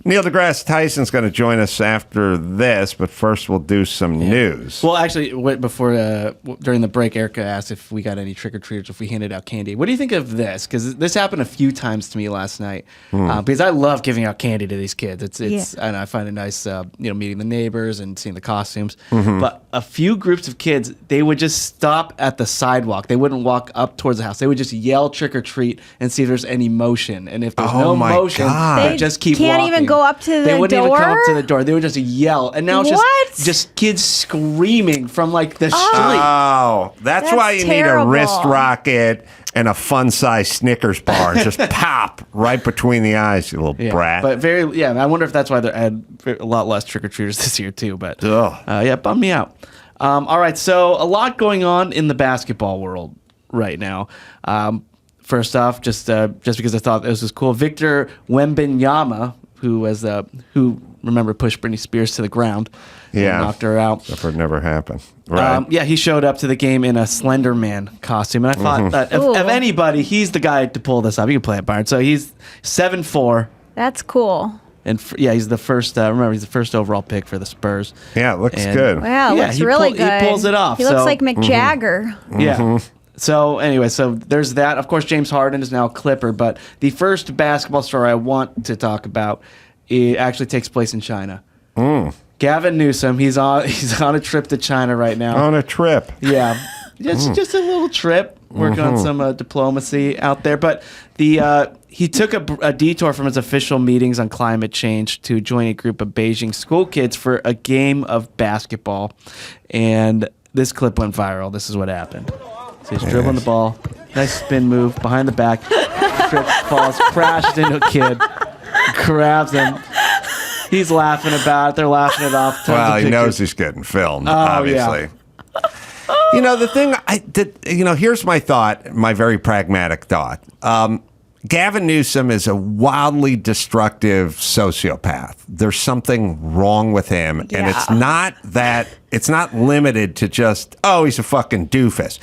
Neil deGrasse Tyson's going to join us after this, but first we'll do some news. Well, actually, before during the break, Erica asked if we got any trick-or-treaters, if we handed out candy. What do you think of this? Because this happened a few times to me last night. Because I love giving out candy to these kids. And I find it nice, meeting the neighbors and seeing the costumes. But a few groups of kids, they would just stop at the sidewalk. They wouldn't walk up towards the house. They would just yell trick-or-treat and see if there's any motion. And if there's no motion, they just keep walking. Can't even go up to the door? They wouldn't even come up to the door. They would just yell. And now it's just kids screaming from like the street. Oh, that's why you terrible. need a wrist rocket and a fun-sized Snickers bar. Just pop right between the eyes, you little brat. But I wonder if that's why they had a lot less trick-or-treaters this year too. But it bummed me out. All right, so a lot going on in the basketball world right now. First off, just because I thought this was cool, Victor Wembanyama, who remember pushed Britney Spears to the ground and knocked her out. That never happened. Right. He showed up to the game in a Slender Man costume, and I thought that of anybody, he's the guy to pull this off. You can play it, Byron. So he's 7'4". That's cool. And he's the first. Remember, he's the first overall pick for the Spurs. Yeah, it looks good. Wow, looks really good. He pulls it off. He looks like Mick Jagger. Yeah. So anyway, there's that. Of course, James Harden is now a Clipper, but the first basketball story I want to talk about actually takes place in China. Gavin Newsom, he's on a trip to China right now. On a trip. Yeah. Just a little trip, working on some diplomacy out there. But he took a detour from his official meetings on climate change to join a group of Beijing school kids for a game of basketball. And this clip went viral. This is what happened. So he's dribbling the ball. Nice spin move behind the back. Trips, falls, crashes into a kid. Grabs him. He's laughing about it. They're laughing it off. Well, he knows he's getting filmed, obviously. Yeah. The thing here's my thought, my very pragmatic thought. Gavin Newsom is a wildly destructive sociopath. There's something wrong with him. And it's not limited to just, he's a fucking doofus.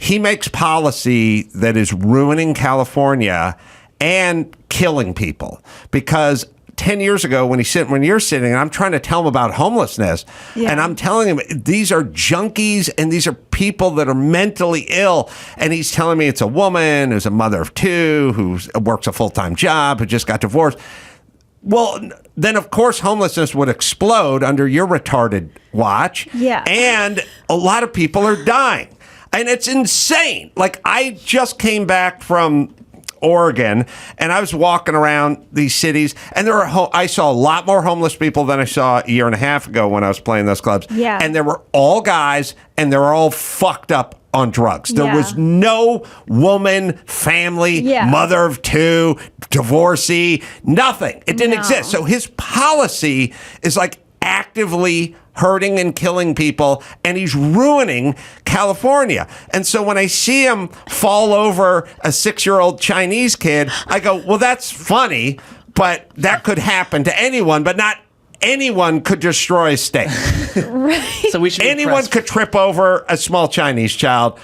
He makes policy that is ruining California and killing people. Because 10 years ago, when you're sitting, and I'm trying to tell him about homelessness, and I'm telling him these are junkies and these are people that are mentally ill, and he's telling me it's a woman who's a mother of two, who works a full-time job, who just got divorced. Well, then of course homelessness would explode under your retarded watch. Yeah. And a lot of people are dying. And it's insane. Like, I just came back from Oregon, and I was walking around these cities, and I saw a lot more homeless people than I saw a year and a half ago when I was playing those clubs. Yeah. And they were all guys, and they were all fucked up on drugs. There was no woman, family, mother of two, divorcee, nothing. It didn't exist. So his policy is like actively hurting and killing people, and he's ruining California. And so when I see him fall over a 6-year-old Chinese kid, I go, well, that's funny, but that could happen to anyone, but not anyone could destroy a state. Right. So anyone could trip over a small Chinese child.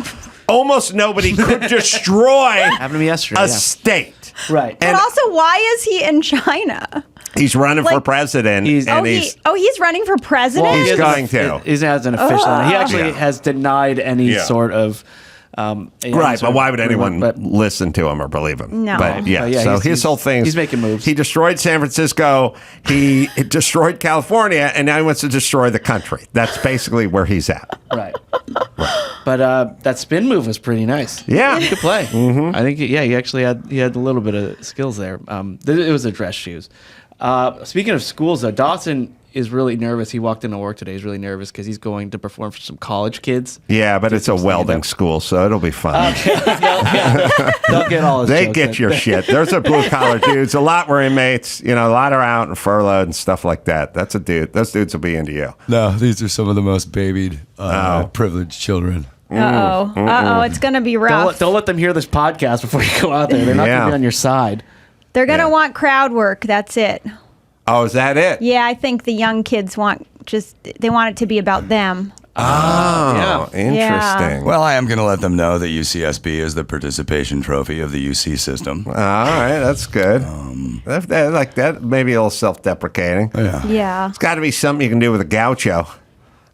Almost nobody could destroy happened to me yesterday, a state. Right. But also, why is he in China? He's running for president. He's running for president? Well, he's going to. He has an official. He actually has denied any sort of. Right, but why would anyone listen to him or believe him? No. But so his whole thing is he's making moves. He destroyed San Francisco, he destroyed California, and now he wants to destroy the country. That's basically where he's at. Right. But that spin move was pretty nice. Yeah. He could play. I think, he actually had a little bit of skills there. It was the dress shoes. Speaking of schools, though, Dawson is really nervous. He walked into work today. He's really nervous because he's going to perform for some college kids. Yeah, but it's a welding school, so it'll be fun. They'll get all his They jokes get in. your shit. There's a blue-collar dudes. A lot were inmates. A lot are out and furloughed and stuff like that. That's a dude. Those dudes will be into you. No, these are some of the most babied, privileged children. It's going to be rough. Don't let them hear this podcast before you go out there. They're not going to be on your side. They're going to want crowd work. That's it. Oh, is that it? Yeah, I think the young kids want it to be about them. Oh, interesting. Well, I am going to let them know that UCSB is the participation trophy of the UC system. All right, that's good. Like that, maybe a little self-deprecating. Yeah. It's got to be something you can do with a gaucho.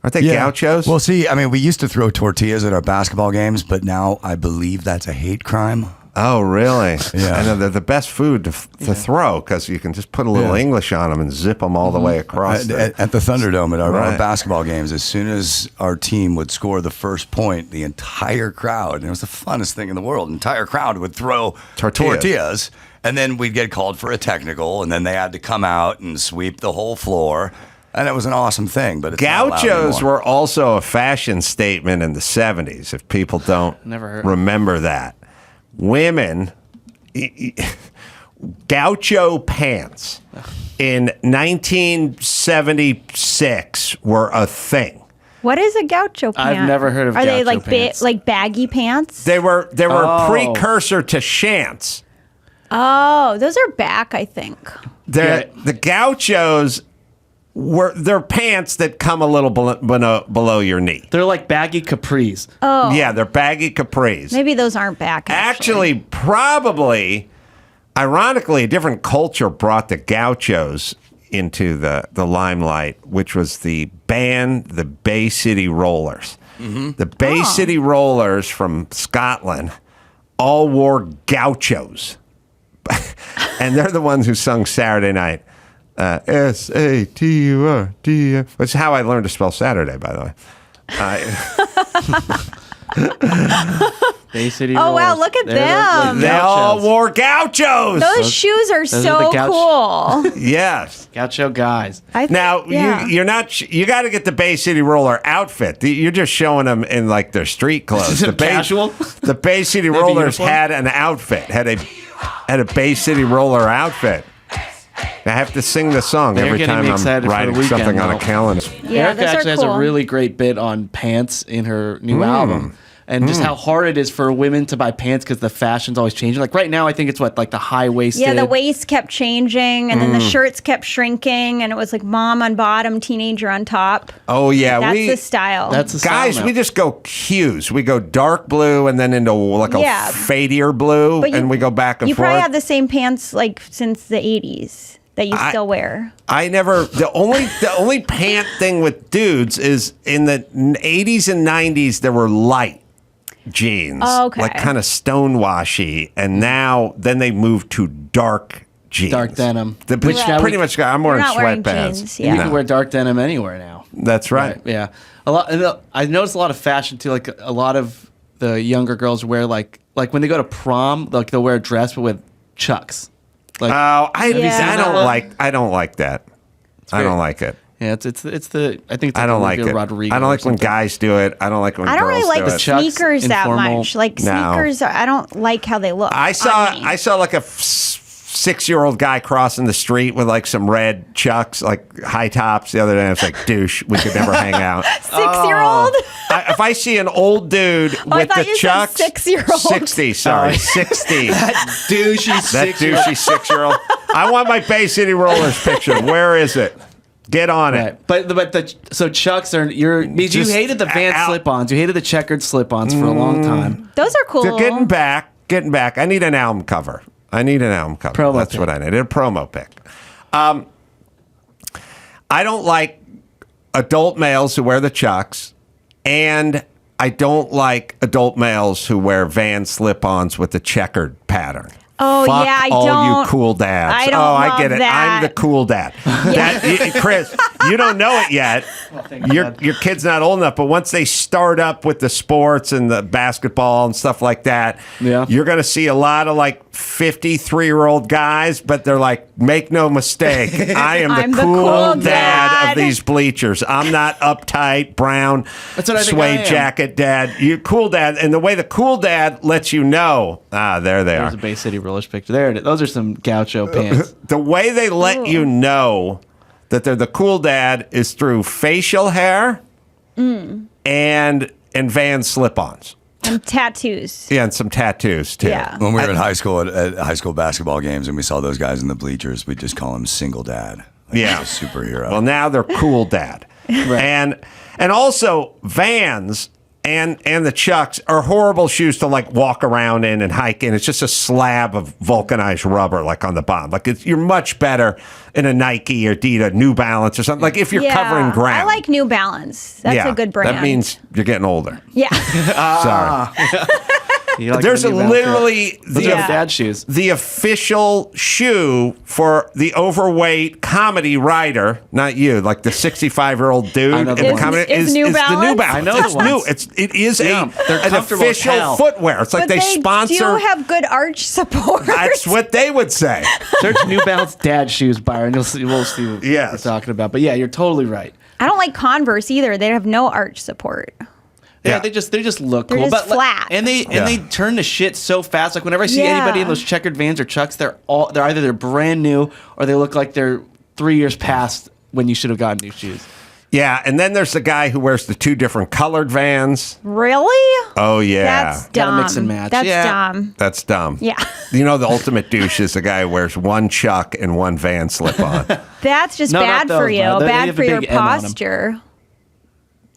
Aren't they gauchos? Well, see, I mean, we used to throw tortillas at our basketball games, but now I believe that's a hate crime. Oh, really? Yeah. I know they're the best food to throw because you can just put a little English on them and zip them all the way across. At the Thunderdome, at our basketball games, as soon as our team would score the first point, the entire crowd, and it was the funnest thing in the world, the entire crowd would throw tortillas, and then we'd get called for a technical, and then they had to come out and sweep the whole floor. And it was an awesome thing, but it's Gauchos were also a fashion statement in the 70s, if people don't remember that. Women, gaucho pants in 1976 were a thing. What is a gaucho pant? I've never heard of Are gaucho they like pants. like baggy pants? They were a precursor to shants. Oh, those are back, I think. The gauchos they're pants that come a little below your knee. They're like baggy capris. Oh. Yeah, they're baggy capris. Maybe those aren't back, Actually, probably, ironically, a different culture brought the gauchos into the limelight, which was the band, the Bay City Rollers. Mm-hmm. The Bay City Rollers from Scotland all wore gauchos. And they're the ones who sung Saturday Night. Saturday, which is how I learned to spell Saturday, by the way. Bay City Oh, Rollers. wow, look at them. They all wore gauchos. Those shoes are so cool. Yes. Gaucho guys. Now, you're not, you got to get the Bay City Roller outfit. You're just showing them in like their street clothes. Casual? The Bay City Rollers had an outfit, had a Bay City Roller outfit. I have to sing the song every time I'm writing something on a calendar. Yeah, Erica actually has a really great bit on pants in her new album. And just how hard it is for women to buy pants because the fashion's always changing. Like right now, I think it's like the high-waisted. Yeah, the waist kept changing, and then the shirts kept shrinking, and it was like mom on bottom, teenager on top. Oh, yeah. That's the style. That's the style. Guys, we just go hues. We go dark blue and then into like a fadier blue, and we go back and forth. You probably have the same pants like since the 80s. That you still wear. I never. The only pant thing with dudes is in the 80s and 90s there were light jeans, like kind of stonewashy, and now then they moved to dark jeans, dark denim. Which pretty much I'm wearing sweatpants. You can wear dark denim anywhere now. That's right. Yeah, a lot. I noticed a lot of fashion too. Like a lot of the younger girls wear like when they go to prom, like they'll wear a dress but with chucks. Like, I don't like that. I don't like it. Yeah, it's the I think it's I don't like it. Rodriguez I don't like when guys do it. I don't like when girls do it. I don't really like sneakers that much. Like sneakers, I don't like how they look. I saw like a 6-year-old guy crossing the street with like some red chucks, like high tops the other day. I was like, douche, we could never hang out. 6-year-old? If I see an old dude with the chucks, 6-year-old. 60, sorry, 60. That douchey 6-year-old. I want my Bay City Rollers picture. Where is it? Get on it. So chucks are you hated the Vans slip-ons. You hated the checkered slip-ons for a long time. Those are cool. They're getting back. I need an album cover. That's what I need. A promo pic. I don't like adult males who wear the chucks, and I don't like adult males who wear Vans slip-ons with the checkered pattern. Oh, Fuck yeah, I all don't. You cool dads. I don't I get it. that. I'm the cool dad. Chris, you don't know it yet. Your kid's not old enough, but once they start up with the sports and the basketball and stuff like that, you're going to see a lot of like 53-year-old guys, but they're like, make no mistake, I am the cool dad of these bleachers. I'm not uptight, brown, suede jacket dad. You cool dad. And the way the cool dad lets you know, there they are. There's a Bay City Rollers picture. There it is. Those are some gaucho pants. The way they let you know that they're the cool dad is through facial hair and Vans slip-ons. And tattoos. Yeah, and some tattoos, too. Yeah. When we were in high school at high school basketball games and we saw those guys in the bleachers, we'd just call him single dad. Like yeah. a superhero. Well, now they're cool dad. And also Vans and the Chucks are horrible shoes to like walk around in and hike in. It's just a slab of vulcanized rubber like on the bottom. Like you're much better in a Nike or Adidas, New Balance or something. Like if you're covering ground. I like New Balance. That's a good brand. That means you're getting older. Yeah. Sorry. Like There's literally those are dad shoes. The official shoe for the overweight comedy writer, not you, like the 65-year-old dude in the comedy is New Balance. The New Balance. I know it's new. It is an official as footwear. It's like they sponsor. Do have good arch support. That's what they would say. Search New Balance dad shoes, Byron. We'll see what we're talking about. But yeah, you're totally right. I don't like Converse either. They have no arch support. Yeah, they just look They're cool, just but flat. and they turn to shit so fast. Like whenever I see anybody in those checkered Vans or Chucks, they're either brand new or they look like they're 3 years past when you should have gotten new shoes. Yeah, and then there's the guy who wears the 2 different colored Vans. Really? Oh yeah, That's dumb. Gotta mix and match. That's dumb. That's dumb. Yeah. You know the ultimate douche is the guy who wears 1 Chuck and 1 Van slip-on. That's just No, bad not for those, you. no. They Bad have for a your big M on 'em. posture.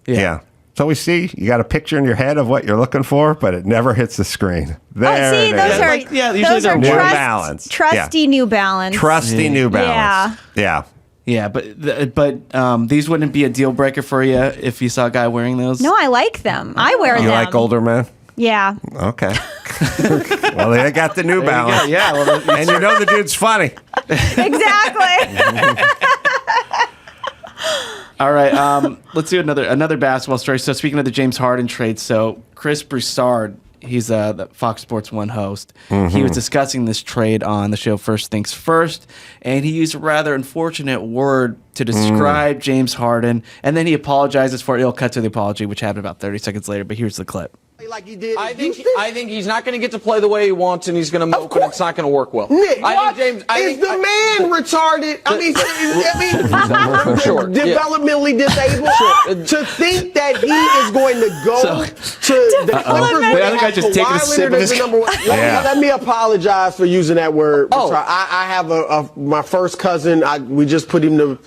Yeah. So we see you got a picture in your head of what you're looking for, but it never hits the screen. There See, it those is. are usually those they're are New trust- Balance. trusty New Balance. Trusty New Balance. Yeah. Yeah, but these wouldn't be a deal breaker for you if you saw a guy wearing those. No, I like them. I wear You them. like older men? Yeah. Okay. Well, they got the New Balance. Yeah, well, And you know the dude's funny. Exactly. all right. Let's do another basketball story. So speaking of the James Harden trade, so Chris Broussard, he's the Fox Sports 1 host. He was discussing this trade on the show First Things First, and he used a rather unfortunate word to describe James Harden, and then he apologizes for it. He'll cut to the apology, which happened about 30 seconds later, but here's the clip. Like he did. I think he's not going to get to play the way he wants, and he's going to mope, and it's not going to work well. Nick, I think man retarded? I mean, Sure, developmentally disabled. To think that he is going to go to the Clippers the other guy just taking a sip of his Let me apologize for using that word. I have my first cousin. We just put him to.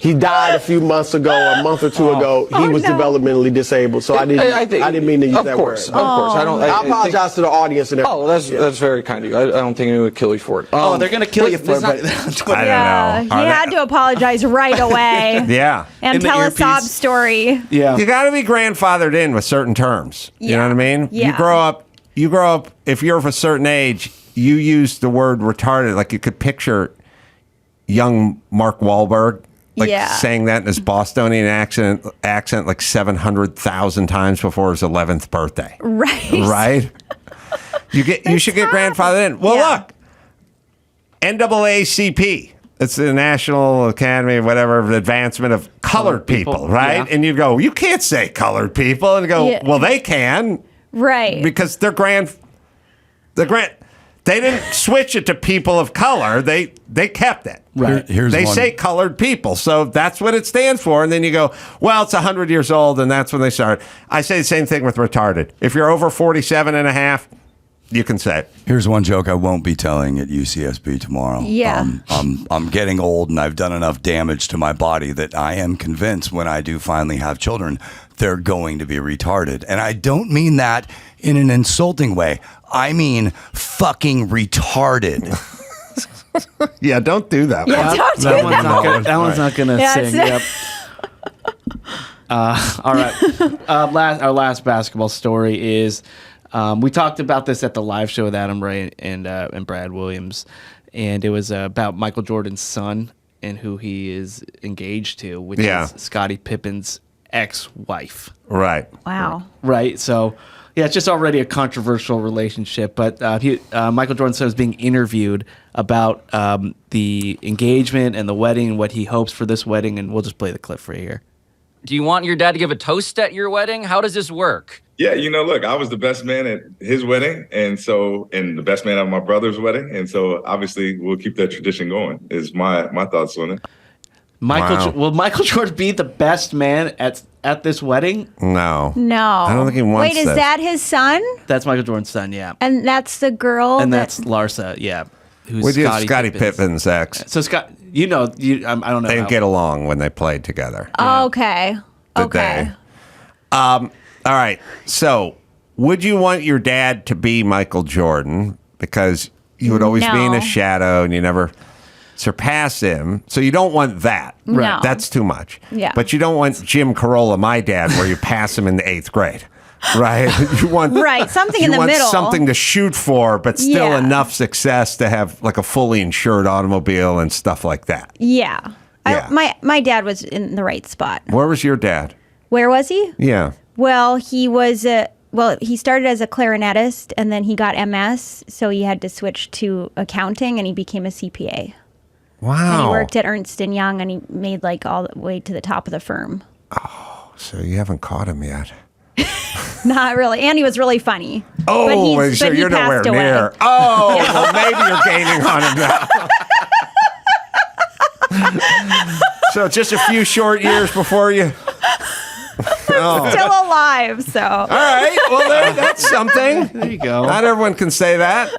He died a few months ago, a month or two ago. He was developmentally disabled, so I didn't mean to use that word. Of course, I apologize to the audience and everything. that's very kind of you. I don't think anyone would kill you for it. They're going to kill you for it. I don't know. He had to apologize right away. Yeah. And In the tell a earpiece. sob story. Yeah. You got to be grandfathered in with certain terms. You know what I mean? Yeah. You grow up, if you're of a certain age, you use the word retarded. Like you could picture young Mark Wahlberg saying that in his Bostonian accent like 700,000 times before his 11th birthday. Right. Right? You should get grandfathered in. Well, look, NAACP. It's the National Academy, whatever, of Advancement of Colored People, right? Yeah. And you go, you can't say colored people. And you go, well, they can. Right. Because they didn't switch it to people of color. They kept it. Right. They say colored people. So that's what it stands for. And then you go, well, it's 100 years old, and that's when they started. I say the same thing with retarded. If you're over 47 and a half, you can say it. Here's one joke I won't be telling at UCSB tomorrow. Yeah. I'm getting old and I've done enough damage to my body that I am convinced when I do finally have children, they're going to be retarded. And I don't mean that in an insulting way. I mean fucking retarded. Yeah, don't do that. Yeah, don't do that. That one's not going to sing. Yep. All right. Our last basketball story is we talked about this at the live show with Adam Ray and Brad Williams, and it was about Michael Jordan's son and who he is engaged to, which is Scottie Pippen's ex-wife. Right. Wow. Right. So, yeah, it's just already a controversial relationship. But Michael Jordan's son is being interviewed about the engagement and the wedding and what he hopes for this wedding, and we'll just play the clip for you here. Do you want your dad to give a toast at your wedding? How does this work? Yeah, look, I was the best man at his wedding, and the best man at my brother's wedding, and so obviously we'll keep that tradition going. Is my thoughts on it. Will Michael Jordan be the best man at this wedding? No. I don't think he wants Wait, is that his son? That's Michael Jordan's son, yeah. And that's the girl? And that's Larsa, yeah. Who's Scottie Pippen's ex. So Scott, I don't know. They didn't get along when they played together. Okay. Did Okay. they? All right. So, would you want your dad to be Michael Jordan because you would always be in No. his shadow and you never surpass him? So you don't want that. Right. No. That's too much. Yeah. But you don't want Jim Carolla, my dad, where you pass him in the 8th grade. Right. You want something in you the want middle. something to shoot for, but still Yeah. enough success to have like a fully insured automobile and stuff like that. Yeah. Yeah. My dad was in the right spot. Where was your dad? Where was he? Yeah. Well, he was he started as a clarinetist and then he got MS, so he had to switch to accounting and he became a CPA. Wow. And he worked at Ernst & Young and he made like all the way to the top of the firm. So you haven't caught him yet. Not really. And he was really funny. Oh, so you're nowhere near. Oh, well, maybe you're gaining on him now. So just a few short years before you. Oh. Still alive, so. All right. Well, that's something. There you go. Not everyone can say that.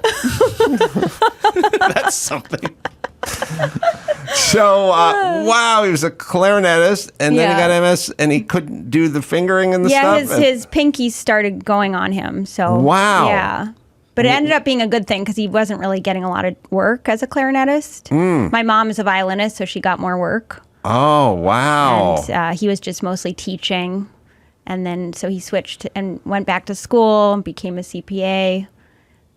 That's something. So, wow, he was a clarinetist, and then he Yeah. got MS, and he couldn't do the fingering and the Yeah, stuff. his pinky started going on him. So Wow. Yeah. But it ended up being a good thing because he wasn't really getting a lot of work as a clarinetist. My mom is a violinist, so she got more work. Oh, wow. And he was just mostly teaching. And then so he switched and went back to school and became a CPA.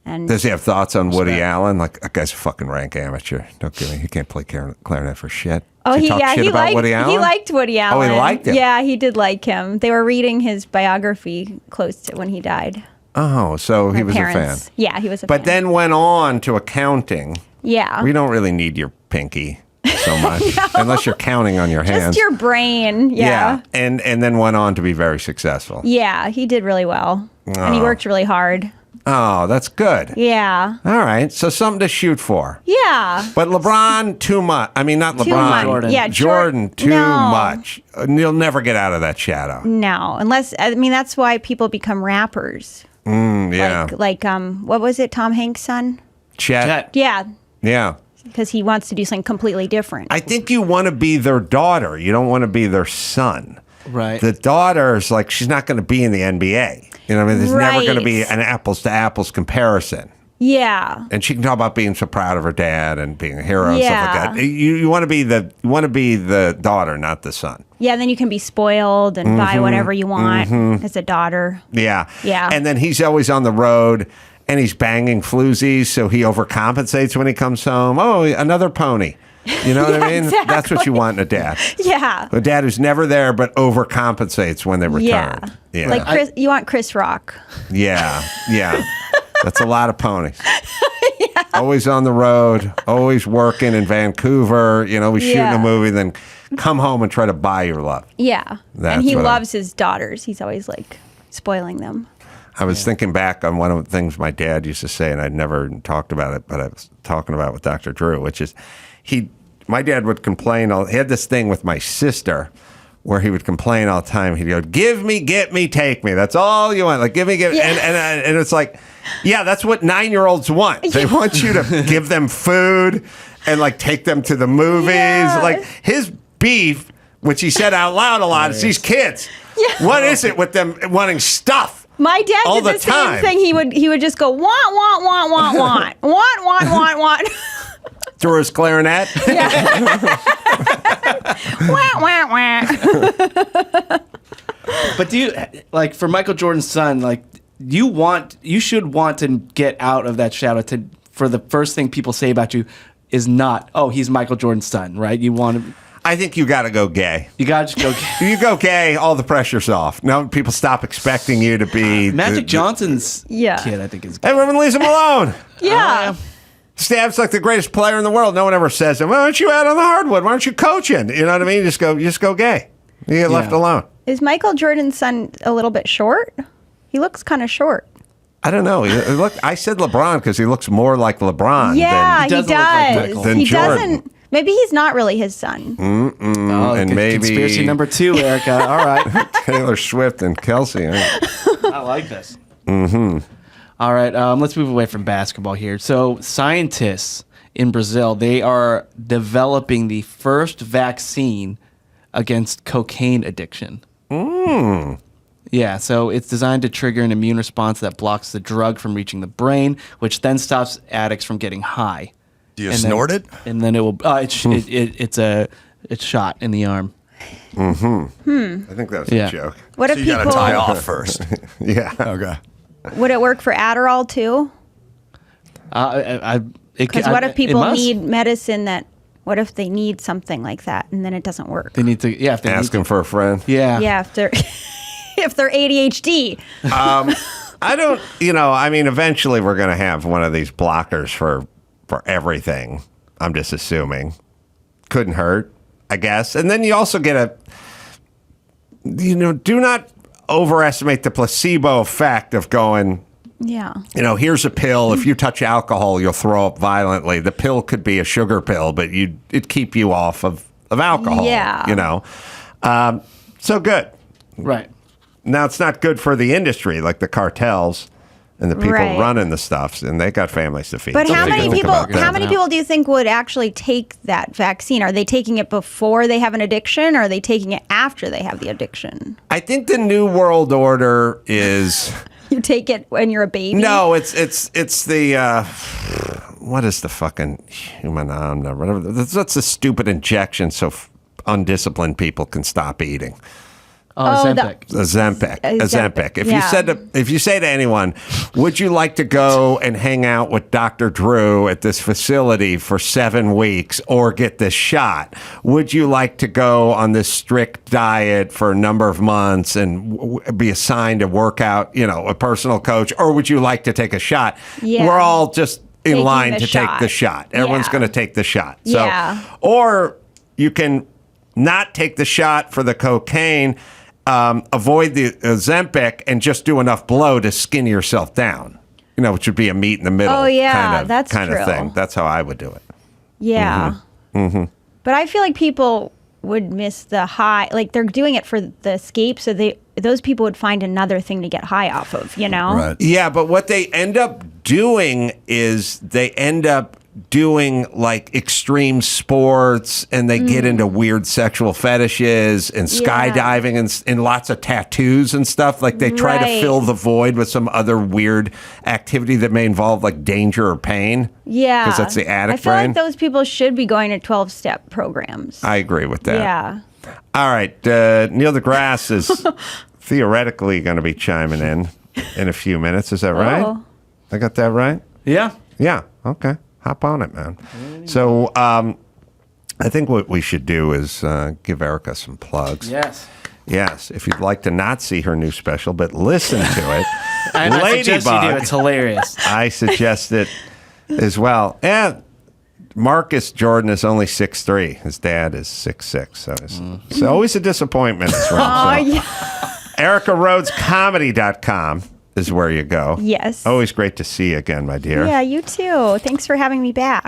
And Does he have thoughts on Woody Allen? Like, that guy's a fucking rank amateur. Don't give me. He can't play clarinet for shit. Oh, Does he talk shit about liked Woody Allen? he liked Woody Allen. Oh, he liked him. Yeah, he did like him. They were reading his biography close to when he died. Oh, so he My was parents. a fan. Yeah, he was a But fan. then went on to accounting. Yeah. We don't really need your pinky so much, unless you're counting on your hands. Just your brain. Yeah. And then went on to be very successful. Yeah, he did really well. And he Oh. worked really hard. Oh, that's good. Yeah. All right, so something to shoot for. Yeah. But LeBron, too much. I mean, not Too LeBron. much. Jordan. Yeah, Jordan, too no. much. You'll never get out of that shadow. No, unless that's why people become rappers. Yeah. Like what was it? Tom Hanks' son? Chet. Yeah, Yeah. because he wants to do something completely different. I think you want to be their daughter. You don't want to be their son. Right. The daughter's like, she's not going to be in the NBA. You know what I mean? There's never going to be Right. an apples to apples comparison. Yeah. And she can talk about being so proud of her dad and being a hero and Yeah. stuff like that. You want to be the daughter, not the son. Yeah, then you can be spoiled and buy whatever you want as a daughter. Yeah. Yeah. And then he's always on the road and he's banging floozies, so he overcompensates when he comes home. Oh, another pony. You know what I mean? exactly. That's what you want in a dad. Yeah. A dad who's never there but overcompensates when they return. Yeah. Yeah. Like you want Chris Rock. Yeah. That's a lot of ponies. Always on the road, always working in Vancouver, we shooting Yeah. a movie, then come home and try to buy your love. Yeah. That's and he what loves his daughters. He's always like spoiling them. I was thinking back on one of the things my dad used to say, and I'd never talked about it, but I was talking about it with Dr. Drew, which is my dad would complain. He had this thing with my sister where he would complain all the time. He'd go, give me, get me, take me. That's all you want. Like, give me, get me. Yeah. And it's like, yeah, that's what 9-year-olds want. They want you to give them food and like take them to the movies. Yeah. Like his beef, which he said out loud a lot, is these kids. Yeah. What is it with them wanting stuff? My dad All did the the same time. thing. He would just go want want Through his clarinet. wah wah wah. But do you like for Michael Jordan's son? Like you should want to get out of that shadow. For the first thing people say about you is not, oh, he's Michael Jordan's son, right? You want to. I think you got to go gay. You gotta just go. If you go gay, all the pressure's off. Now people stop expecting you to be Magic Johnson's Yeah. kid, I think is. Gay. Everyone leaves him alone. Yeah. Stab's like the greatest player in the world. No one ever says to him, why aren't you out on the hardwood? Why aren't you coaching? You know what I mean? You just go gay. You get left alone. Is Michael Jordan's son a little bit short? He looks kind of short. I don't know. I said LeBron because he looks more like LeBron Yeah, he doesn't look like does. Michael. Than He Jordan. doesn't. Maybe he's not really his son. Oh, and maybe conspiracy number 2, Erica. All right, Taylor Swift and Kelsey. I like this. Mm-hmm. All right, let's move away from basketball here. So, scientists in Brazil. They are developing the first vaccine against cocaine addiction. Yeah, so it's designed to trigger an immune response that blocks the drug from reaching the brain, which then stops addicts from getting high. Do you snort it? And then it will. It's shot in the arm. I think that was a joke. What if You people? got to tie off first. Yeah. Okay. Would it work for Adderall too? Because what if people need medicine that? What if they need something like that and then it doesn't work? They need to. Yeah, if they Ask them for a friend. Yeah. Yeah, if they're if they're ADHD. I don't. I mean, eventually we're going to have one of these blockers for everything. I'm just assuming. Couldn't hurt, I guess. And then you also get do not overestimate the placebo effect of going. Yeah. Here's a pill. If you touch alcohol, you'll throw up violently. The pill could be a sugar pill, but it'd keep you off of alcohol. Yeah. So good. Right. Now, it's not good for the industry, like the cartels and the people running the stuffs, and they got families to feed. But So how they many think people? about that. How many people do you think would actually take that vaccine? Are they taking it before they have an addiction, or are they taking it after they have the addiction? I think the New World Order is. You take it when you're a baby. No, it's the what is the fucking human whatever. That's a stupid injection so undisciplined people can stop eating. Ozempic. Ozempic. If you say to anyone, would you like to go and hang out with Dr. Drew at this facility for 7 weeks or get this shot? Would you like to go on this strict diet for a number of months and be assigned a workout, a personal coach, or would you like to take a shot? Yeah. We're all just in Taking line the to shot. take the shot. Everyone's Yeah. going to take the shot. So, Yeah. or you can not take the shot for the cocaine. Avoid the Ozempic and just do enough blow to skinny yourself down, which would be a meet in the middle. Oh, yeah, kind of, that's kind true. of thing. That's how I would do it. Yeah. But I feel like people would miss the high. Like they're doing it for the escape, so those people would find another thing to get high off of. Right. Yeah, but what they end up doing is they end up doing like extreme sports, and they get into weird sexual fetishes and skydiving and lots of tattoos and stuff. Like they try to fill the void with some other weird activity that may involve like danger or pain. Yeah. Because that's the addict I feel brain. like those people should be going to 12-step programs. I agree with that. Yeah. All right. Neil deGrasse is theoretically going to be chiming in a few minutes. Is that right? Oh. I got that right? Yeah. Yeah. Okay. Hop on it, man. So I think what we should do is give Erica some plugs. Yes. Yes. If you'd like to not see her new special, but listen to it. I suggest you do. It's hilarious. I suggest it as well. And Marcus Jordan is only 6'3". His dad is 6'6". So it's always a disappointment. EricaRhodesComedy.com is where you go. Yes. Always great to see you again, my dear. Yeah, you too. Thanks for having me back.